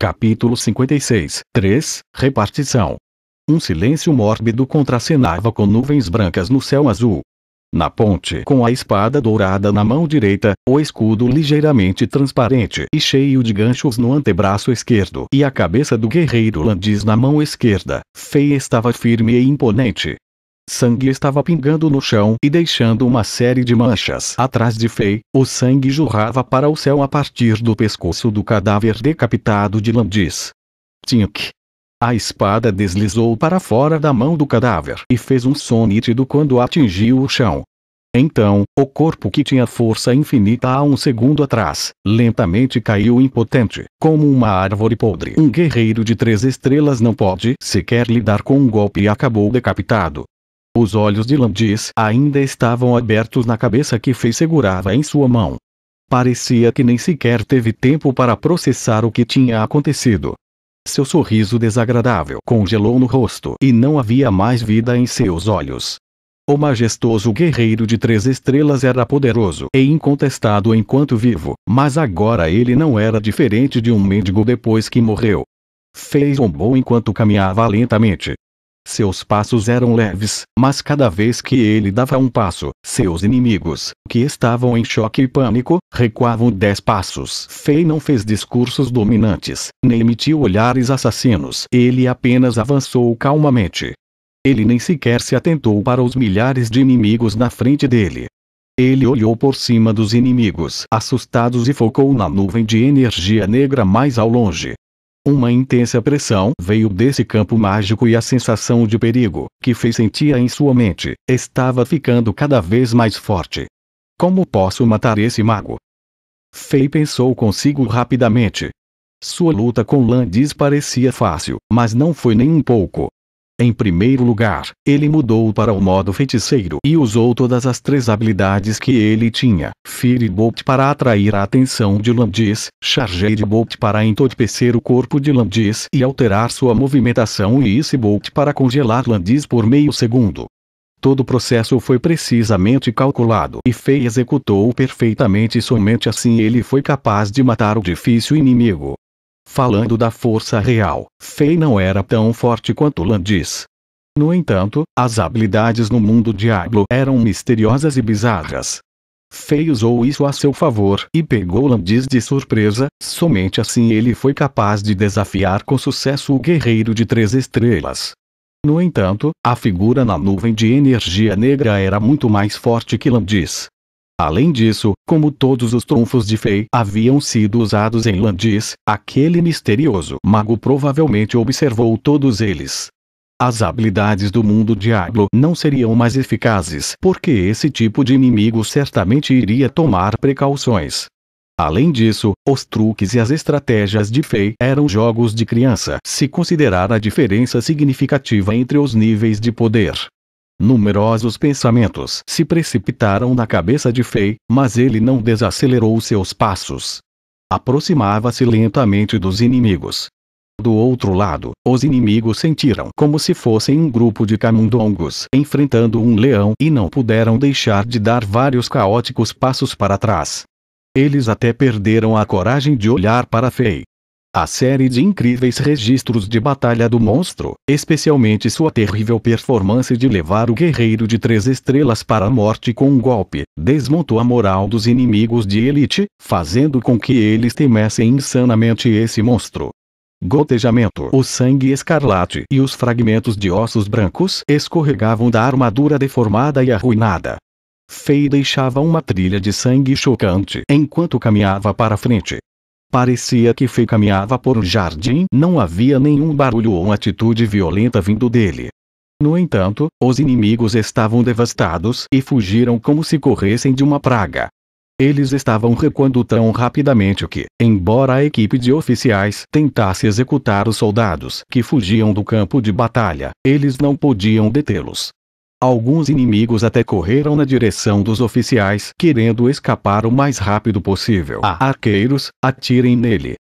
Capítulo 56. 3. Repartição. Um silêncio mórbido contracenava com nuvens brancas no céu azul. Na ponte, com a espada dourada na mão direita, o escudo ligeiramente transparente e cheio de ganchos no antebraço esquerdo e a cabeça do guerreiro Landis na mão esquerda, Fei estava firme e imponente. Sangue estava pingando no chão e deixando uma série de manchas atrás de Fei. O sangue jorrava para o céu a partir do pescoço do cadáver decapitado de Landis. Tink! A espada deslizou para fora da mão do cadáver e fez um som nítido quando atingiu o chão. Então, o corpo que tinha força infinita há um segundo atrás, lentamente caiu impotente, como uma árvore podre. Um guerreiro de 3 estrelas não pode sequer lidar com um golpe e acabou decapitado. Os olhos de Landis ainda estavam abertos na cabeça que Fei segurava em sua mão. Parecia que nem sequer teve tempo para processar o que tinha acontecido. Seu sorriso desagradável congelou no rosto e não havia mais vida em seus olhos. O majestoso guerreiro de 3 estrelas era poderoso e incontestado enquanto vivo, mas agora ele não era diferente de um mendigo depois que morreu. Fei zombou enquanto caminhava lentamente. Seus passos eram leves, mas cada vez que ele dava um passo, seus inimigos, que estavam em choque e pânico, recuavam 10 passos. Fei não fez discursos dominantes, nem emitiu olhares assassinos. Ele apenas avançou calmamente. Ele nem sequer se atentou para os milhares de inimigos na frente dele. Ele olhou por cima dos inimigos assustados e focou na nuvem de energia negra mais ao longe. Uma intensa pressão veio desse campo mágico e a sensação de perigo, que Fei sentia em sua mente, estava ficando cada vez mais forte. Como posso matar esse mago? Fei pensou consigo rapidamente. Sua luta com Landis parecia fácil, mas não foi nem um pouco. Em primeiro lugar, ele mudou para o modo feiticeiro e usou todas as 3 habilidades que ele tinha: Firebolt para atrair a atenção de Landis, Chargebolt para entorpecer o corpo de Landis e alterar sua movimentação e Icebolt para congelar Landis por meio segundo. Todo o processo foi precisamente calculado e Fei executou perfeitamente e somente assim ele foi capaz de matar o difícil inimigo. Falando da força real, Fei não era tão forte quanto Landis. No entanto, as habilidades no mundo Diablo eram misteriosas e bizarras. Fei usou isso a seu favor e pegou Landis de surpresa, somente assim ele foi capaz de desafiar com sucesso o guerreiro de 3 estrelas. No entanto, a figura na nuvem de energia negra era muito mais forte que Landis. Além disso, como todos os trunfos de Fei haviam sido usados em Landis, aquele misterioso mago provavelmente observou todos eles. As habilidades do mundo Diablo não seriam mais eficazes porque esse tipo de inimigo certamente iria tomar precauções. Além disso, os truques e as estratégias de Fei eram jogos de criança se considerar a diferença significativa entre os níveis de poder. Numerosos pensamentos se precipitaram na cabeça de Fei, mas ele não desacelerou seus passos. Aproximava-se lentamente dos inimigos. Do outro lado, os inimigos sentiram como se fossem um grupo de camundongos enfrentando um leão e não puderam deixar de dar vários caóticos passos para trás. Eles até perderam a coragem de olhar para Fei. A série de incríveis registros de batalha do monstro, especialmente sua terrível performance de levar o guerreiro de 3 estrelas para a morte com um golpe, desmontou a moral dos inimigos de elite, fazendo com que eles temessem insanamente esse monstro. Gotejamento. O sangue escarlate e os fragmentos de ossos brancos escorregavam da armadura deformada e arruinada. Fei deixava uma trilha de sangue chocante enquanto caminhava para frente. Parecia que Fei caminhava por um jardim, não havia nenhum barulho ou atitude violenta vindo dele. No entanto, os inimigos estavam devastados e fugiram como se corressem de uma praga. Eles estavam recuando tão rapidamente que, embora a equipe de oficiais tentasse executar os soldados que fugiam do campo de batalha, eles não podiam detê-los. Alguns inimigos até correram na direção dos oficiais, querendo escapar o mais rápido possível. Arqueiros, atirem nele.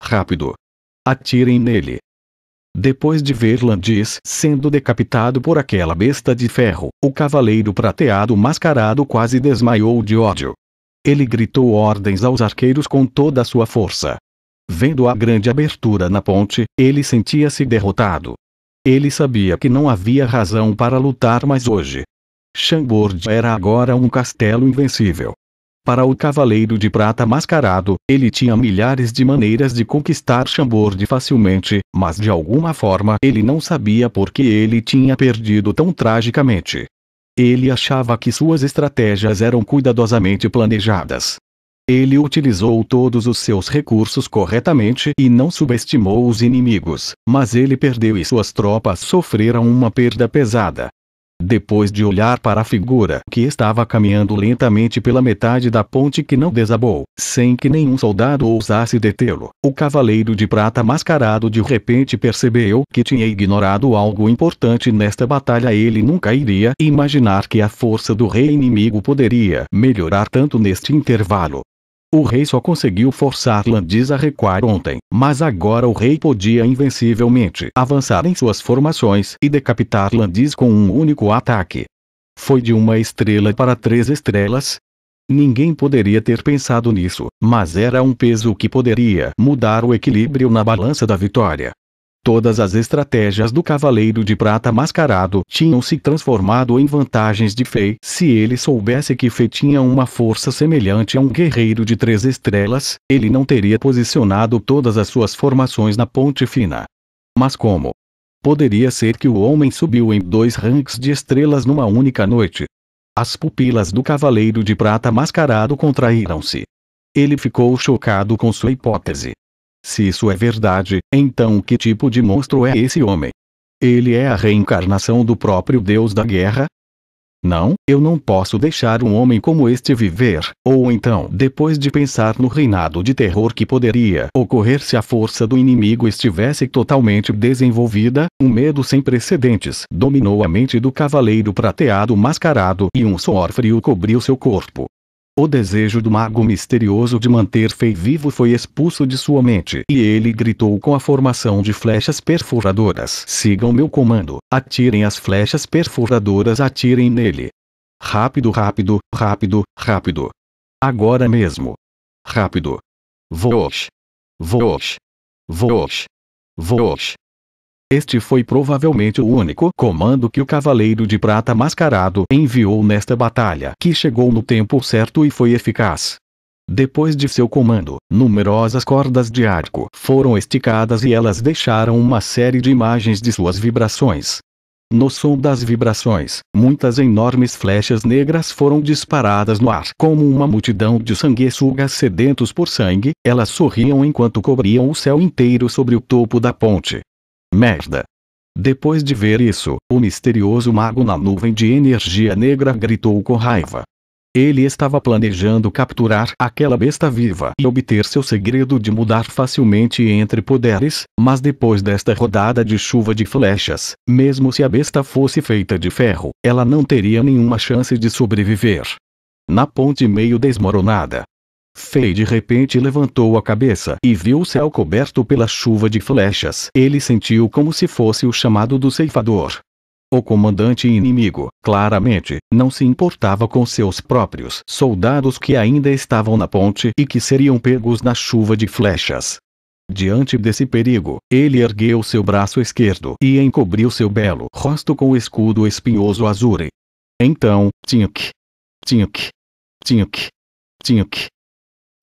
Rápido! Atirem nele! Depois de ver Landis sendo decapitado por aquela besta de ferro, o cavaleiro prateado mascarado quase desmaiou de ódio. Ele gritou ordens aos arqueiros com toda a sua força. Vendo a grande abertura na ponte, ele sentia-se derrotado. Ele sabia que não havia razão para lutar mais hoje. Chambord era agora um castelo invencível. Para o Cavaleiro de Prata Mascarado, ele tinha milhares de maneiras de conquistar Chambord facilmente, mas de alguma forma ele não sabia por que ele tinha perdido tão tragicamente. Ele achava que suas estratégias eram cuidadosamente planejadas. Ele utilizou todos os seus recursos corretamente e não subestimou os inimigos, mas ele perdeu e suas tropas sofreram uma perda pesada. Depois de olhar para a figura que estava caminhando lentamente pela metade da ponte que não desabou, sem que nenhum soldado ousasse detê-lo, o Cavaleiro de Prata Mascarado de repente percebeu que tinha ignorado algo importante nesta batalha. Ele nunca iria imaginar que a força do rei inimigo poderia melhorar tanto neste intervalo. O rei só conseguiu forçar Landis a recuar ontem, mas agora o rei podia invencivelmente avançar em suas formações e decapitar Landis com um único ataque. Foi de 1 estrela para 3 estrelas? Ninguém poderia ter pensado nisso, mas era um peso que poderia mudar o equilíbrio na balança da vitória. Todas as estratégias do Cavaleiro de Prata Mascarado tinham se transformado em vantagens de Fei. Se ele soubesse que Fei tinha uma força semelhante a um guerreiro de 3 estrelas, ele não teria posicionado todas as suas formações na ponte fina. Mas como? Poderia ser que o homem subiu em 2 ranks de estrelas numa única noite. As pupilas do Cavaleiro de Prata Mascarado contraíram-se. Ele ficou chocado com sua hipótese. Se isso é verdade, então que tipo de monstro é esse homem? Ele é a reencarnação do próprio Deus da guerra? Não, eu não posso deixar um homem como este viver. Ou então, depois de pensar no reinado de terror que poderia ocorrer se a força do inimigo estivesse totalmente desenvolvida, um medo sem precedentes dominou a mente do Cavaleiro Prateado Mascarado e um suor frio cobriu seu corpo. O desejo do mago misterioso de manter Fei vivo foi expulso de sua mente e ele gritou com a formação de flechas perfuradoras: sigam meu comando, atirem as flechas perfuradoras, atirem nele. Rápido, rápido, rápido, rápido. Agora mesmo. Rápido. Vosh. Vosh. Vosh. Vosh. Este foi provavelmente o único comando que o Cavaleiro de Prata Mascarado enviou nesta batalha, que chegou no tempo certo e foi eficaz. Depois de seu comando, numerosas cordas de arco foram esticadas e elas deixaram uma série de imagens de suas vibrações. No som das vibrações, muitas enormes flechas negras foram disparadas no ar. Como uma multidão de sanguessugas sedentos por sangue, elas sorriam enquanto cobriam o céu inteiro sobre o topo da ponte. Merda! Depois de ver isso, o misterioso mago na nuvem de energia negra gritou com raiva. Ele estava planejando capturar aquela besta viva e obter seu segredo de mudar facilmente entre poderes, mas depois desta rodada de chuva de flechas, mesmo se a besta fosse feita de ferro, ela não teria nenhuma chance de sobreviver. Na ponte meio desmoronada, Fei de repente levantou a cabeça e viu o céu coberto pela chuva de flechas. Ele sentiu como se fosse o chamado do ceifador. O comandante inimigo, claramente, não se importava com seus próprios soldados que ainda estavam na ponte e que seriam pegos na chuva de flechas. Diante desse perigo, ele ergueu seu braço esquerdo e encobriu seu belo rosto com o escudo espinhoso azure. Então, tinhuk, tinhuk, tinhuk, tinhuk.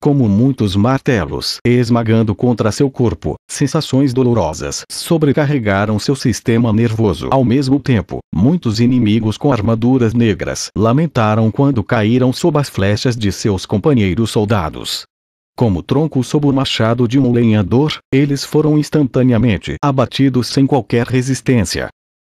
Como muitos martelos esmagando contra seu corpo, sensações dolorosas sobrecarregaram seu sistema nervoso. Ao mesmo tempo, muitos inimigos com armaduras negras lamentaram quando caíram sob as flechas de seus companheiros soldados. Como tronco sob o machado de um lenhador, eles foram instantaneamente abatidos sem qualquer resistência.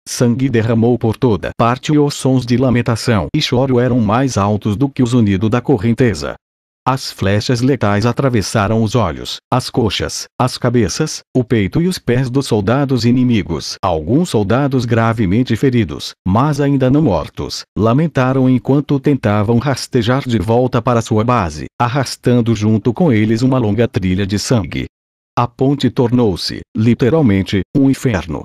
Sangue derramou por toda parte e os sons de lamentação e choro eram mais altos do que o zunido da correnteza. As flechas letais atravessaram os olhos, as coxas, as cabeças, o peito e os pés dos soldados inimigos. Alguns soldados gravemente feridos, mas ainda não mortos, lamentaram enquanto tentavam rastejar de volta para sua base, arrastando junto com eles uma longa trilha de sangue. A ponte tornou-se, literalmente, um inferno.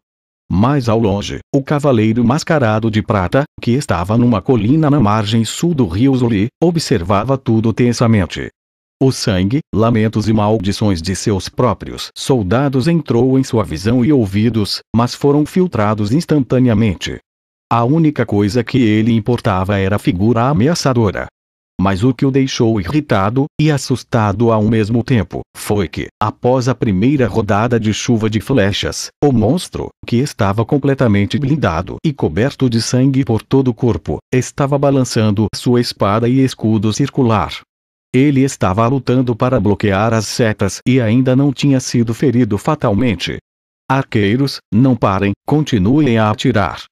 Mais ao longe, o Cavaleiro Mascarado de Prata, que estava numa colina na margem sul do rio Zuli, observava tudo tensamente. O sangue, lamentos e maldições de seus próprios soldados entrou em sua visão e ouvidos, mas foram filtrados instantaneamente. A única coisa que ele importava era a figura ameaçadora. Mas o que o deixou irritado e assustado ao mesmo tempo, foi que, após a primeira rodada de chuva de flechas, o monstro, que estava completamente blindado e coberto de sangue por todo o corpo, estava balançando sua espada e escudo circular. Ele estava lutando para bloquear as setas e ainda não tinha sido ferido fatalmente. Arqueiros, não parem, continuem a atirar.